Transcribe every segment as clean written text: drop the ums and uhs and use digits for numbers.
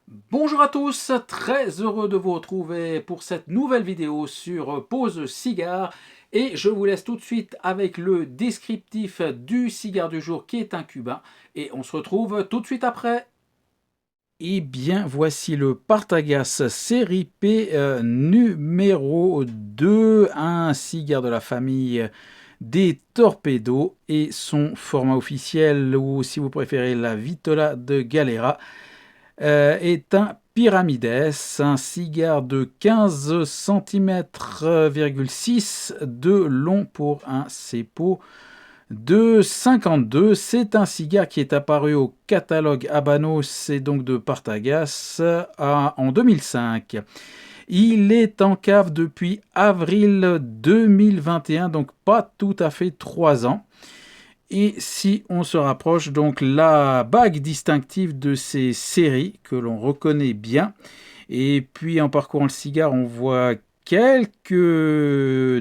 Bonjour à tous, très heureux de vous retrouver pour cette nouvelle vidéo sur Pause Cigare et je vous laisse tout de suite avec le descriptif du cigare du jour qui est un cubain et on se retrouve tout de suite après. Eh bien, voici le Partagas série P numéro 2, un cigare de la famille des Torpedo et son format officiel, ou si vous préférez la Vitola de Galera, est un Pyramides, un cigare de 15 cm,6 de long pour un cepo de 52. C'est un cigare qui est apparu au catalogue Habanos et donc de Partagas en 2005. Il est en cave depuis avril 2021, donc pas tout à fait 3 ans. Et si on se rapproche, donc la bague distinctive de ces séries que l'on reconnaît bien, et puis en parcourant le cigare, on voit quelques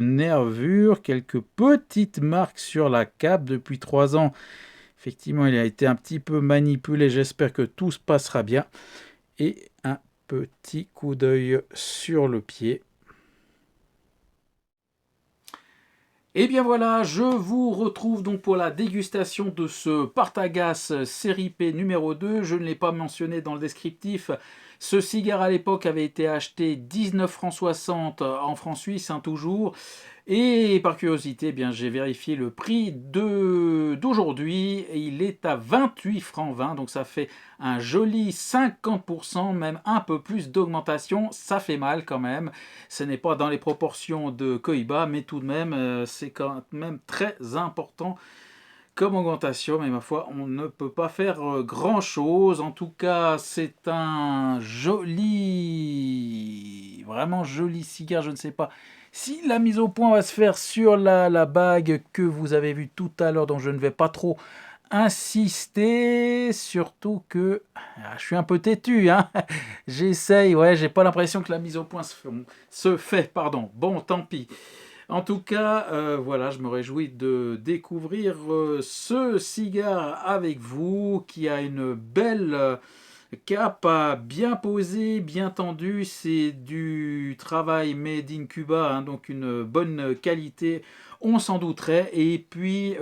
nervures, quelques petites marques sur la cape depuis 3 ans. Effectivement, il a été un petit peu manipulé, j'espère que tout se passera bien. Et un petit coup d'œil sur le pied. Et bien voilà, je vous retrouve donc pour la dégustation de ce Partagas série P numéro 2. Je ne l'ai pas mentionné dans le descriptif. Ce cigare à l'époque avait été acheté 19 francs 60 en francs suisses, hein, toujours. Et par curiosité, eh bien j'ai vérifié le prix d'aujourd'hui et il est à 28 francs 20, donc ça fait un joli 50%, même un peu plus d'augmentation. Ça fait mal quand même. Ce n'est pas dans les proportions de Cohiba, mais tout de même, c'est quand même très important comme augmentation. Mais ma foi, on ne peut pas faire grand-chose. En tout cas, c'est un joli, vraiment joli cigare. Je ne sais pas si la mise au point va se faire sur la bague que vous avez vue tout à l'heure, dont je ne vais pas trop insister, surtout que je suis un peu têtu, hein. J'essaye, ouais, j'ai pas l'impression que la mise au point se fait, pardon. Bon, tant pis. En tout cas, voilà, je me réjouis de découvrir ce cigare avec vous, qui a une belle cape bien posée, bien tendue. C'est du travail made in Cuba, hein, donc une bonne qualité, on s'en douterait. Et puis,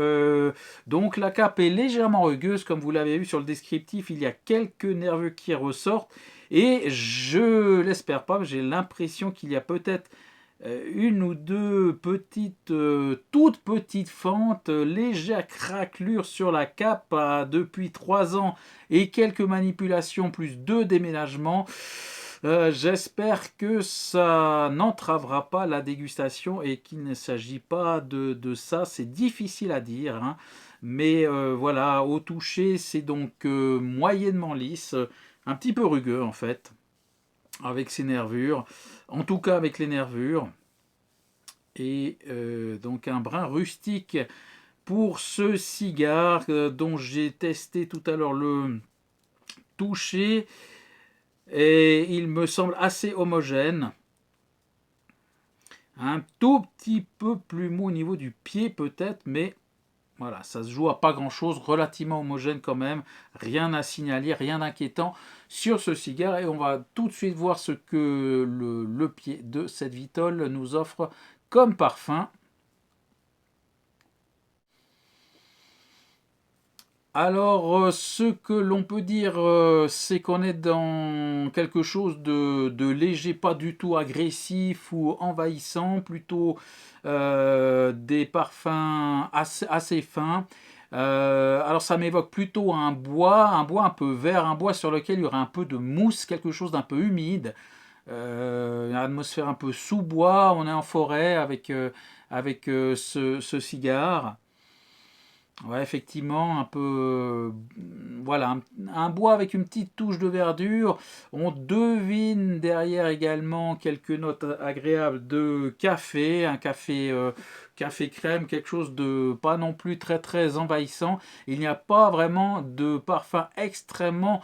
donc la cape est légèrement rugueuse, comme vous l'avez vu sur le descriptif. Il y a quelques nervures qui ressortent. Et je l'espère pas, j'ai l'impression qu'il y a peut-être une ou deux petites, toutes petites fentes, légères craquelures sur la cape depuis 3 ans et quelques manipulations plus 2 déménagements. J'espère que ça n'entravera pas la dégustation et qu'il ne s'agit pas de ça. C'est difficile à dire, hein. Mais voilà, au toucher, c'est donc moyennement lisse, un petit peu rugueux en fait, avec ses nervures. En tout cas, avec les nervures et donc un brin rustique pour ce cigare dont j'ai testé tout à l'heure le toucher et il me semble assez homogène, un tout petit peu plus mou au niveau du pied peut-être, mais voilà, ça se joue à pas grand chose, relativement homogène quand même, rien à signaler, rien d'inquiétant sur ce cigare et on va tout de suite voir ce que le pied de cette vitole nous offre comme parfum. Alors, ce que l'on peut dire, c'est qu'on est dans quelque chose de léger, pas du tout agressif ou envahissant, plutôt des parfums assez fins. Alors, ça m'évoque plutôt un bois un peu vert, un bois sur lequel il y aurait un peu de mousse, quelque chose d'un peu humide, une atmosphère un peu sous-bois. On est en forêt avec ce cigare. Ouais, effectivement, un peu, voilà, un bois avec une petite touche de verdure. On devine derrière également quelques notes agréables de café, un café, café crème, quelque chose de pas non plus très très envahissant. Il n'y a pas vraiment de parfum extrêmement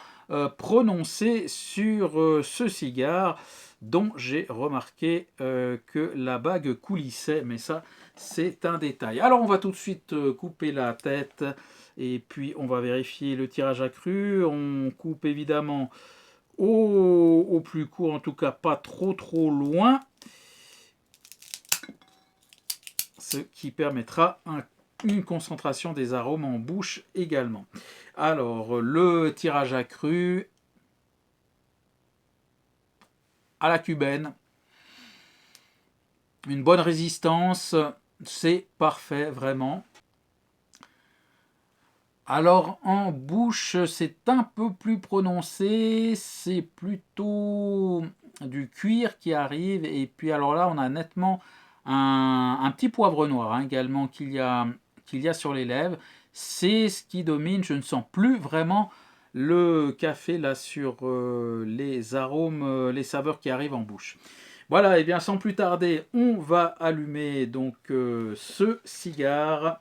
prononcé sur ce cigare, dont j'ai remarqué que la bague coulissait, mais ça c'est un détail. Alors on va tout de suite couper la tête et puis on va vérifier le tirage accru. On coupe évidemment au plus court, en tout cas pas trop loin, ce qui permettra une concentration des arômes en bouche également. Alors, le tirage accru à la cubaine, une bonne résistance, c'est parfait vraiment. Alors en bouche, c'est un peu plus prononcé, c'est plutôt du cuir qui arrive, et puis alors là on a nettement un petit poivre noir hein, également qu'il y a sur les lèvres. C'est ce qui domine, je ne sens plus vraiment le café là sur les arômes, les saveurs qui arrivent en bouche. Voilà, et bien sans plus tarder, on va allumer donc ce cigare.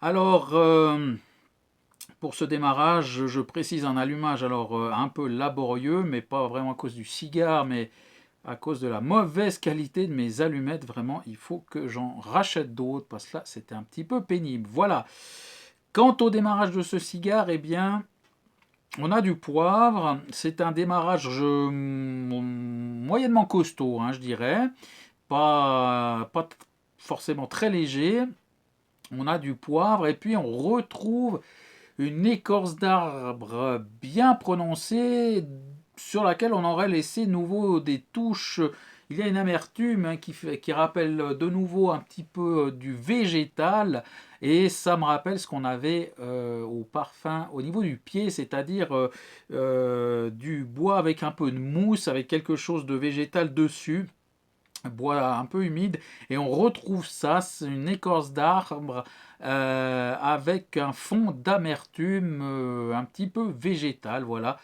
Alors, pour ce démarrage, je précise un allumage alors un peu laborieux, mais pas vraiment à cause du cigare, mais à cause de la mauvaise qualité de mes allumettes. Vraiment, il faut que j'en rachète d'autres, parce que là, c'était un petit peu pénible. Voilà. Quant au démarrage de ce cigare, eh bien, on a du poivre. C'est un démarrage moyennement costaud, hein, je dirais. Pas forcément très léger. On a du poivre et puis on retrouve une écorce d'arbre bien prononcée sur laquelle on aurait laissé nouveau des touches. Il y a une amertume hein, qui rappelle de nouveau un petit peu du végétal, et ça me rappelle ce qu'on avait au parfum au niveau du pied, c'est-à-dire du bois avec un peu de mousse, avec quelque chose de végétal dessus, bois un peu humide, et on retrouve ça, c'est une écorce d'arbre avec un fond d'amertume un petit peu végétal, voilà.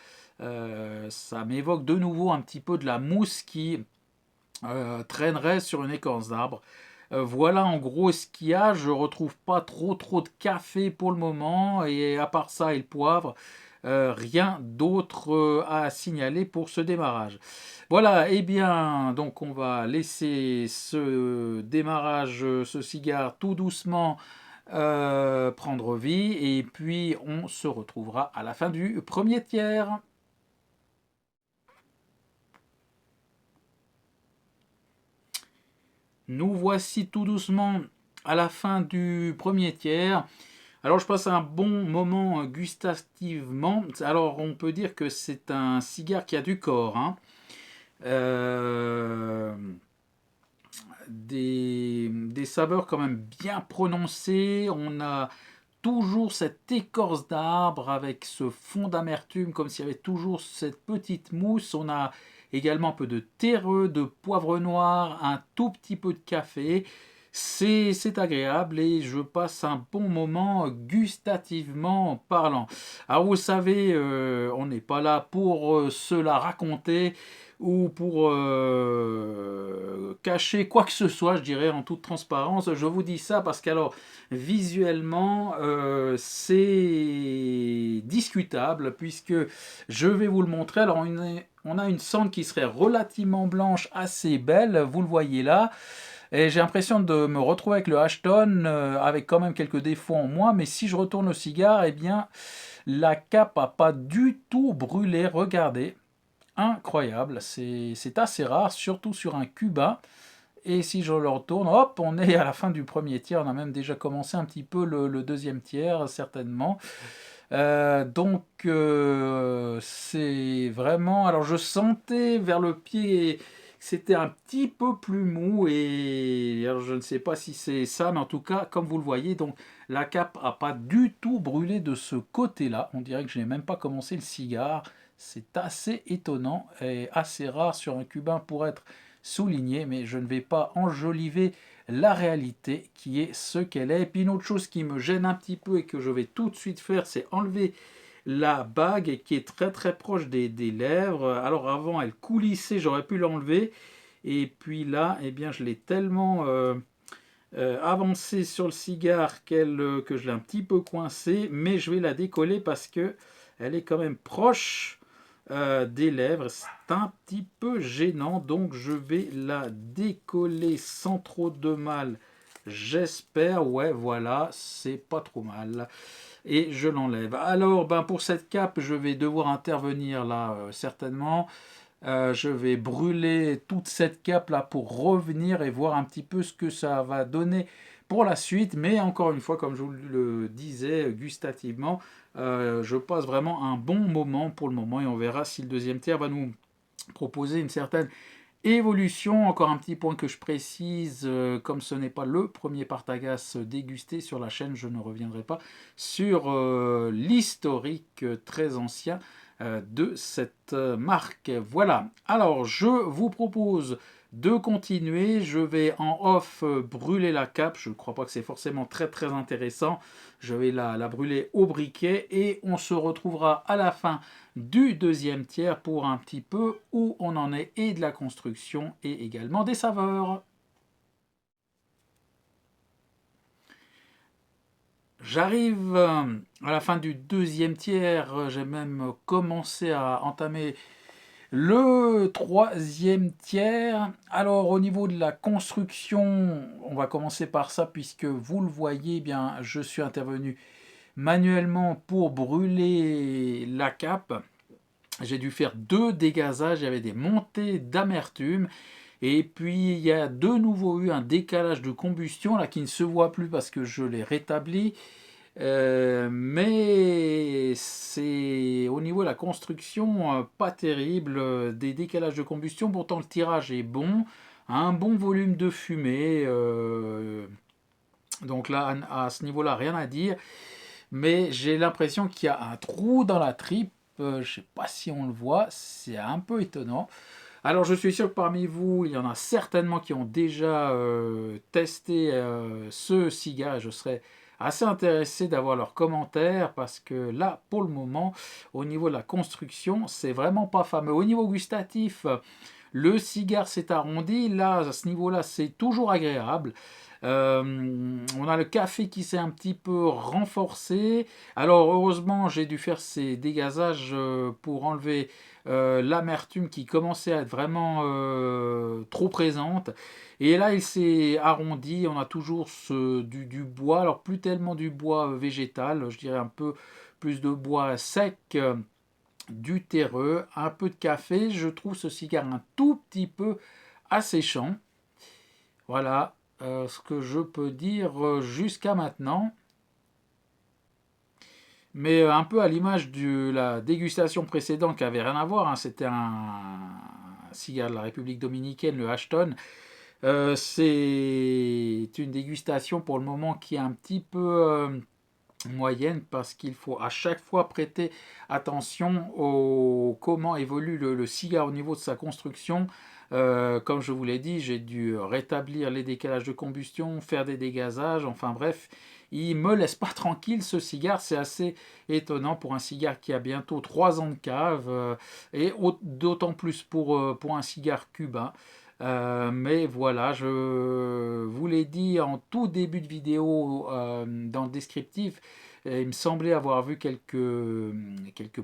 Ça m'évoque de nouveau un petit peu de la mousse qui traînerait sur une écorce d'arbre. Voilà en gros ce qu'il y a. Je retrouve pas trop de café pour le moment, et à part ça et le poivre, rien d'autre à signaler pour ce démarrage. Voilà, et bien donc on va laisser ce démarrage, ce cigare tout doucement prendre vie, et puis on se retrouvera à la fin du premier tiers. Nous voici tout doucement à la fin du premier tiers. Alors je passe un bon moment gustativement. Alors on peut dire que c'est un cigare qui a du corps, hein. Euh, des saveurs quand même bien prononcées. On a toujours cette écorce d'arbre avec ce fond d'amertume, comme s'il y avait toujours cette petite mousse. On a également un peu de terreux, de poivre noir, un tout petit peu de café. C'est agréable et je passe un bon moment gustativement parlant. Alors vous savez, on n'est pas là pour se la raconter ou pour cacher quoi que ce soit, je dirais en toute transparence. Je vous dis ça parce qu'alors visuellement c'est discutable, puisque je vais vous le montrer. Alors on a une cendre qui serait relativement blanche, assez belle, vous le voyez là. Et j'ai l'impression de me retrouver avec le Ashton, avec quand même quelques défauts en moins, mais si je retourne le cigare, eh bien, la cape n'a pas du tout brûlé, regardez, incroyable, c'est assez rare, surtout sur un cubain. Et si je le retourne, hop, on est à la fin du premier tiers, on a même déjà commencé un petit peu le deuxième tiers, certainement. C'est vraiment... Alors je sentais vers le pied que c'était un petit peu plus mou, et alors, je ne sais pas si c'est ça, mais en tout cas, comme vous le voyez, donc la cape n'a pas du tout brûlé de ce côté-là. On dirait que je n'ai même pas commencé le cigare. C'est assez étonnant et assez rare sur un cubain pour être souligné, mais je ne vais pas enjoliver la réalité qui est ce qu'elle est. Et puis une autre chose qui me gêne un petit peu et que je vais tout de suite faire, c'est enlever la bague qui est très très proche des lèvres. Alors avant, elle coulissait, j'aurais pu l'enlever. Et puis là, eh bien, je l'ai tellement avancé sur le cigare que je l'ai un petit peu coincée. Mais je vais la décoller parce que elle est quand même proche des lèvres. C'est un petit peu gênant. Donc je vais la décoller sans trop de mal. J'espère. Ouais, voilà, c'est pas trop mal et je l'enlève. Alors, ben, pour cette cape, je vais devoir intervenir là, certainement. Je vais brûler toute cette cape là pour revenir et voir un petit peu ce que ça va donner pour la suite. Mais encore une fois, comme je vous le disais, gustativement, je passe vraiment un bon moment pour le moment et on verra si le deuxième tiers va nous proposer une certaine évolution. Encore un petit point que je précise, comme ce n'est pas le premier Partagas dégusté sur la chaîne, je ne reviendrai pas sur l'historique très ancien de cette marque. Voilà, alors je vous propose de continuer. Je vais en off brûler la cape. Je ne crois pas que c'est forcément très très intéressant. Je vais la brûler au briquet et on se retrouvera à la fin du deuxième tiers pour un petit peu où on en est et de la construction et également des saveurs. J'arrive à la fin du deuxième tiers, j'ai même commencé à entamer le troisième tiers. Alors au niveau de la construction, on va commencer par ça puisque vous le voyez, eh bien je suis intervenu manuellement pour brûler la cape. J'ai dû faire 2 dégazages, il y avait des montées d'amertume. Et puis il y a de nouveau eu un décalage de combustion là qui ne se voit plus parce que je l'ai rétabli. Mais c'est au niveau de la construction pas terrible, des décalages de combustion. Pourtant le tirage est bon, un bon volume de fumée. Donc là à ce niveau-là rien à dire. Mais j'ai l'impression qu'il y a un trou dans la tripe. Je ne sais pas si on le voit, c'est un peu étonnant. Alors je suis sûr que parmi vous, il y en a certainement qui ont déjà testé ce cigare. Je serais assez intéressé d'avoir leurs commentaires parce que là, pour le moment, au niveau de la construction, c'est vraiment pas fameux. Au niveau gustatif, le cigare s'est arrondi. Là, à ce niveau-là, c'est toujours agréable. On a le café qui s'est un petit peu renforcé. Alors heureusement, j'ai dû faire ces dégazages pour enlever l'amertume qui commençait à être vraiment trop présente. Et là, il s'est arrondi. On a toujours du bois. Alors plus tellement du bois végétal, je dirais un peu plus de bois sec. Du terreux, un peu de café. Je trouve ce cigare un tout petit peu asséchant. Voilà ce que je peux dire jusqu'à maintenant. Mais un peu à l'image de la dégustation précédente qui avait rien à voir, hein, c'était un cigare de la République dominicaine, le Ashton. C'est une dégustation pour le moment qui est un petit peu moyenne parce qu'il faut à chaque fois prêter attention au comment évolue le cigare au niveau de sa construction. Comme je vous l'ai dit, j'ai dû rétablir les décalages de combustion, faire des dégazages, enfin bref, il me laisse pas tranquille ce cigare, c'est assez étonnant pour un cigare qui a bientôt 3 ans de cave et d'autant plus pour un cigare cubain. Mais voilà, je vous l'ai dit en tout début de vidéo dans le descriptif, il me semblait avoir vu quelques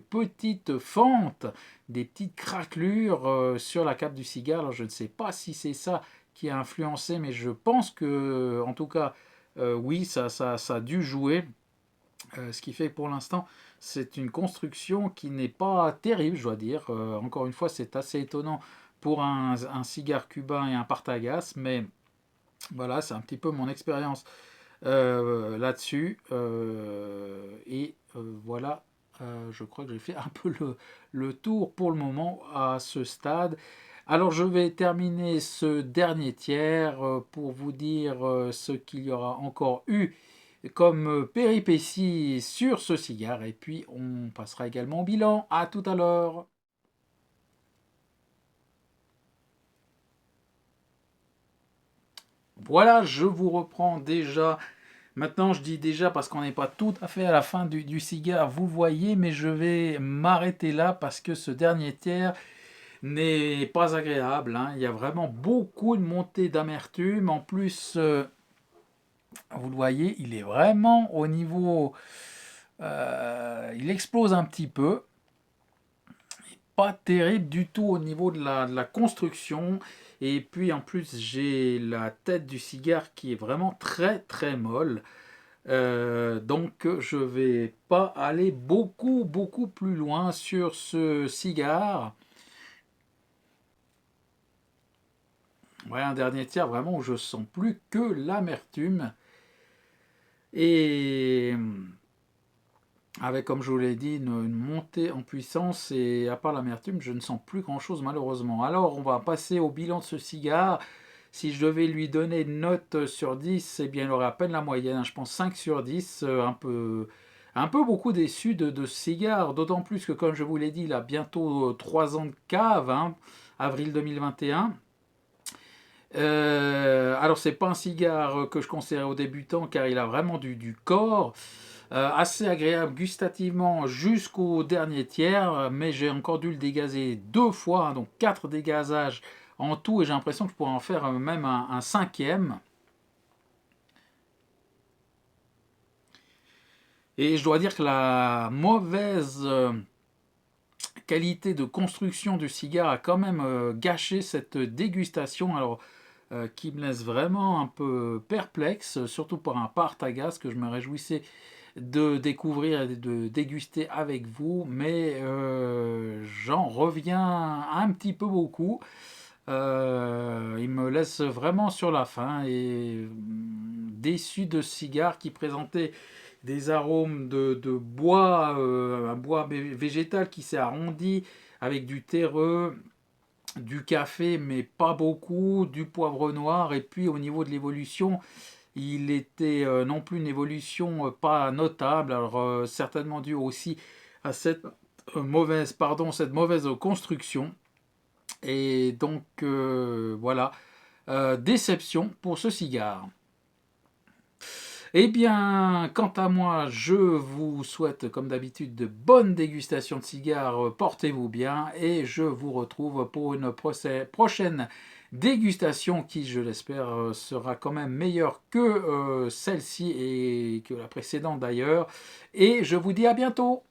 petites fentes, des petites craquelures sur la cape du cigare. Alors je ne sais pas si c'est ça qui a influencé, mais je pense que, en tout cas, oui, ça a dû jouer. Ce qui fait que pour l'instant, c'est une construction qui n'est pas terrible, je dois dire. Encore une fois, c'est assez étonnant pour un cigare cubain et un Partagas, mais voilà, c'est un petit peu mon expérience là-dessus. Voilà, je crois que j'ai fait un peu le tour pour le moment à ce stade. Alors je vais terminer ce dernier tiers pour vous dire ce qu'il y aura encore eu comme péripéties sur ce cigare et puis on passera également au bilan. À tout à l'heure. Voilà, je vous reprends déjà Maintenant, je dis déjà parce qu'on n'est pas tout à fait à la fin du cigare, vous le voyez, mais je vais m'arrêter là parce que ce dernier tiers n'est pas agréable, hein. Il y a vraiment beaucoup de montée d'amertume. En plus, vous le voyez, il est vraiment au niveau... il explose un petit peu. Pas terrible du tout au niveau de la construction. Et puis en plus, j'ai la tête du cigare qui est vraiment très très molle. Donc je vais pas aller beaucoup plus loin sur ce cigare. Ouais, un dernier tiers vraiment où je sens plus que l'amertume. Et avec, comme je vous l'ai dit, une montée en puissance, et à part l'amertume, je ne sens plus grand-chose malheureusement. Alors, on va passer au bilan de ce cigare. Si je devais lui donner une note sur 10, eh bien, il aurait à peine la moyenne, hein. Je pense 5 sur 10, un peu beaucoup déçu de ce cigare, d'autant plus que, comme je vous l'ai dit, il a bientôt 3 ans de cave, hein, avril 2021. Alors, c'est pas un cigare que je conseillerais aux débutants car il a vraiment du corps. Assez agréable gustativement jusqu'au dernier tiers, mais j'ai encore dû le dégazer 2 fois, hein, donc 4 dégazages en tout, et j'ai l'impression que je pourrais en faire même un cinquième. Et je dois dire que la mauvaise qualité de construction du cigare a quand même gâché cette dégustation, alors qui me laisse vraiment un peu perplexe, surtout pour un Partagas que je me réjouissais de découvrir et de déguster avec vous, mais j'en reviens un petit peu beaucoup. Il me laisse vraiment sur la faim et déçu de ce cigare qui présentait des arômes de bois, un bois végétal qui s'est arrondi avec du terreux, du café, mais pas beaucoup, du poivre noir, et puis au niveau de l'évolution, il était non plus une évolution pas notable, alors certainement dû aussi à cette cette mauvaise construction. Et donc voilà, déception pour ce cigare. Eh bien, quant à moi, je vous souhaite comme d'habitude de bonnes dégustations de cigares, portez-vous bien et je vous retrouve pour une prochaine dégustation qui, je l'espère, sera quand même meilleure que celle-ci et que la précédente d'ailleurs. Et je vous dis à bientôt.